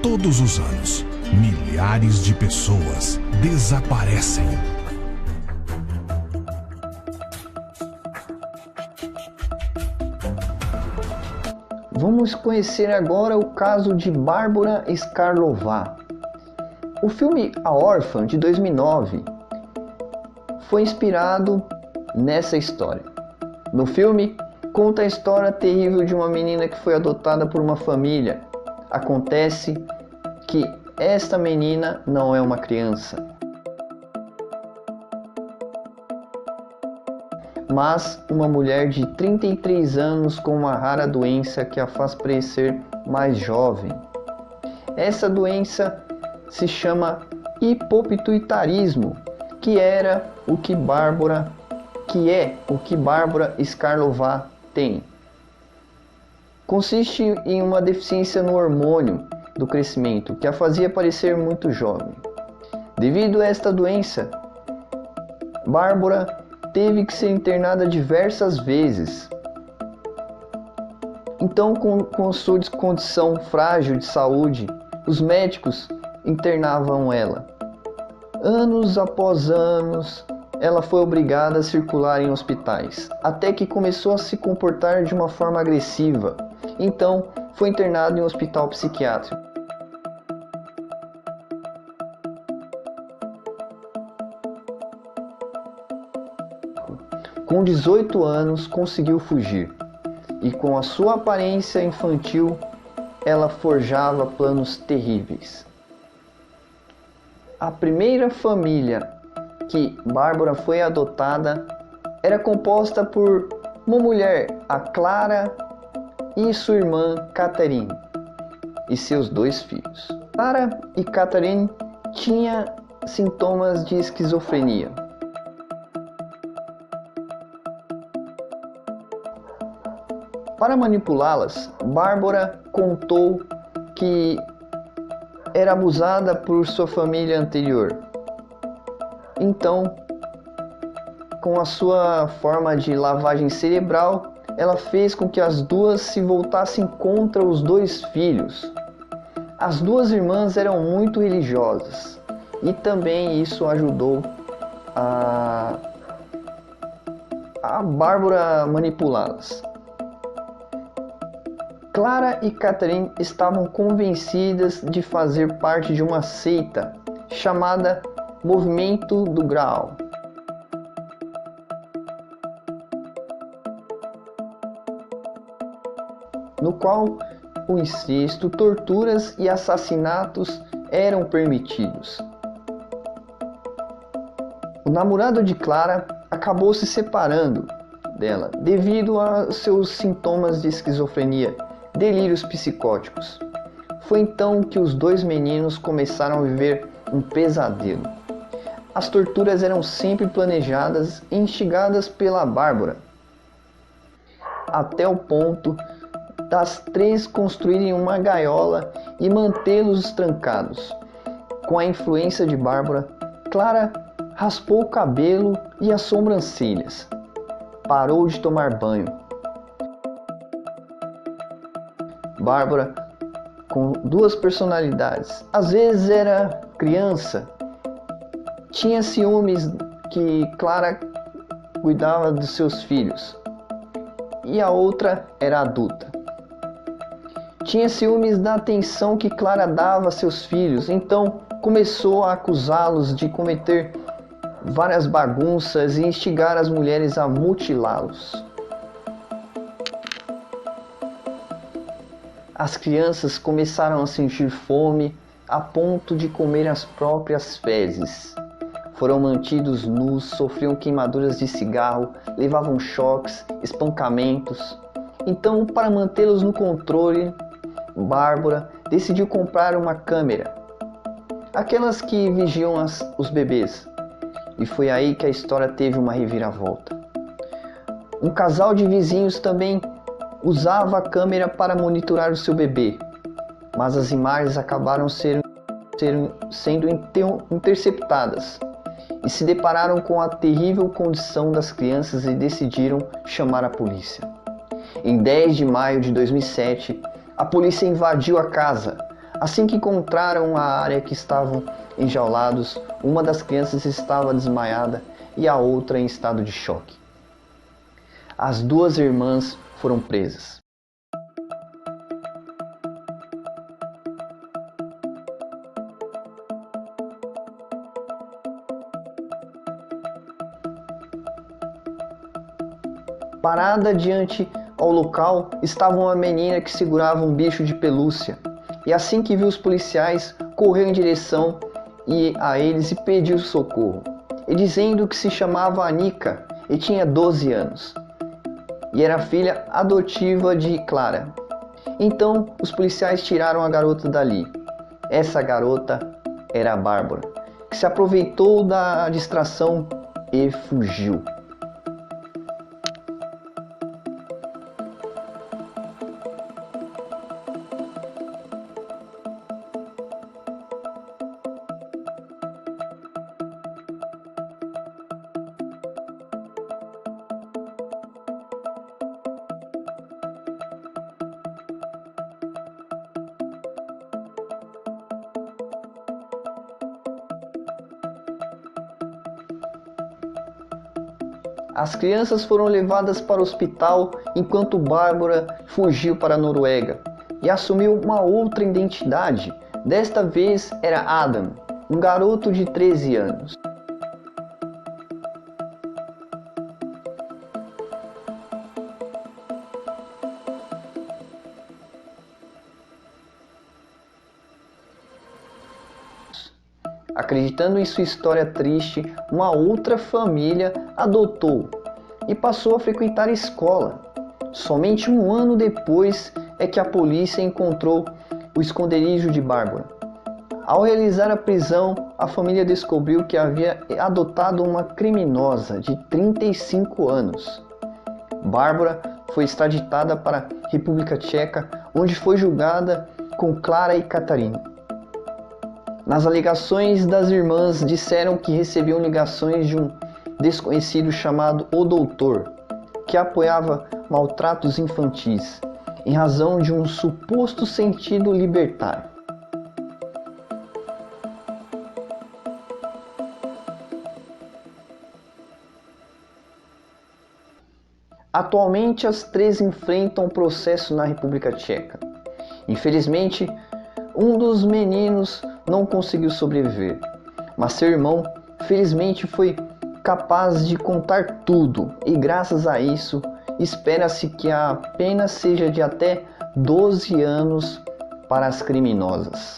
Todos os anos, milhares de pessoas desaparecem. Vamos conhecer agora o caso de Bárbara Skarlová. O filme A Órfã, de 2009, foi inspirado nessa história. No filme, conta a história terrível de uma menina que foi adotada por uma família. Acontece que esta menina não é uma criança, mas uma mulher de 33 anos com uma rara doença que a faz parecer mais jovem. Essa doença se chama hipopituitarismo, que é o que Bárbara Skarlová tem. Consiste em uma deficiência no hormônio do crescimento, que a fazia parecer muito jovem. Devido a esta doença, Bárbara teve que ser internada diversas vezes. Então, com sua condição frágil de saúde, os médicos internavam ela. Anos após anos, ela foi obrigada a circular em hospitais, até que começou a se comportar de uma forma agressiva. Então, foi internada em um hospital psiquiátrico. Com 18 anos, conseguiu fugir, e com a sua aparência infantil, ela forjava planos terríveis. A primeira família que Bárbara foi adotada era composta por uma mulher, a Clara, e sua irmã Catherine, e seus 2 filhos. Clara e Catherine tinham sintomas de esquizofrenia. Para manipulá-las, Bárbara contou que era abusada por sua família anterior. Então, com a sua forma de lavagem cerebral, ela fez com que as duas se voltassem contra os 2 filhos. As 2 irmãs eram muito religiosas e também isso ajudou a Bárbara manipulá-las. Clara e Catherine estavam convencidas de fazer parte de uma seita chamada Movimento do Graal. No qual o incesto, torturas e assassinatos eram permitidos. O namorado de Clara acabou se separando dela devido a seus sintomas de esquizofrenia, delírios psicóticos. Foi então que os 2 meninos começaram a viver um pesadelo. As torturas eram sempre planejadas e instigadas pela Bárbara, até o ponto das 3 construírem uma gaiola e mantê-los trancados. Com a influência de Bárbara, Clara raspou o cabelo e as sobrancelhas. Parou de tomar banho. Bárbara, com 2 personalidades, às vezes era criança, tinha ciúmes que Clara cuidava dos seus filhos, e a outra era adulta. Tinha ciúmes da atenção que Clara dava a seus filhos, então começou a acusá-los de cometer várias bagunças e instigar as mulheres a mutilá-los. As crianças começaram a sentir fome a ponto de comer as próprias fezes. Foram mantidos nus, sofriam queimaduras de cigarro, levavam choques, espancamentos. Então, para mantê-los no controle, Bárbara decidiu comprar uma câmera, aquelas que vigiam os bebês. E foi aí que a história teve uma reviravolta. Um casal de vizinhos também usava a câmera para monitorar o seu bebê, mas as imagens acabaram sendo interceptadas e se depararam com a terrível condição das crianças e decidiram chamar a polícia. Em 10 de maio de 2007, a polícia invadiu a casa, Assim que encontraram a área que estavam enjaulados, uma das crianças estava desmaiada e a outra em estado de choque. As duas irmãs foram presas. Parada diante ao local estava uma menina que segurava um bicho de pelúcia. E assim que viu os policiais, correu em direção a eles e pediu socorro. E dizendo que se chamava Anica e tinha 12 anos. E era filha adotiva de Clara. Então os policiais tiraram a garota dali. Essa garota era a Bárbara, que se aproveitou da distração e fugiu. As crianças foram levadas para o hospital enquanto Bárbara fugiu para a Noruega e assumiu uma outra identidade. Desta vez era Adam, um garoto de 13 anos. Acreditando em sua história triste, uma outra família adotou e passou a frequentar a escola. Somente um ano depois é que a polícia encontrou o esconderijo de Bárbara. Ao realizar a prisão, a família descobriu que havia adotado uma criminosa de 35 anos. Bárbara foi extraditada para a República Tcheca, onde foi julgada com Clara e Catarina. Nas alegações das irmãs, disseram que recebiam ligações de um desconhecido chamado O Doutor, que apoiava maltratos infantis, em razão de um suposto sentido libertário. Atualmente, as três enfrentam processo na República Tcheca. Infelizmente, um dos meninos não conseguiu sobreviver, mas seu irmão, felizmente, foi capaz de contar tudo e, graças a isso, espera-se que a pena seja de até 12 anos para as criminosas.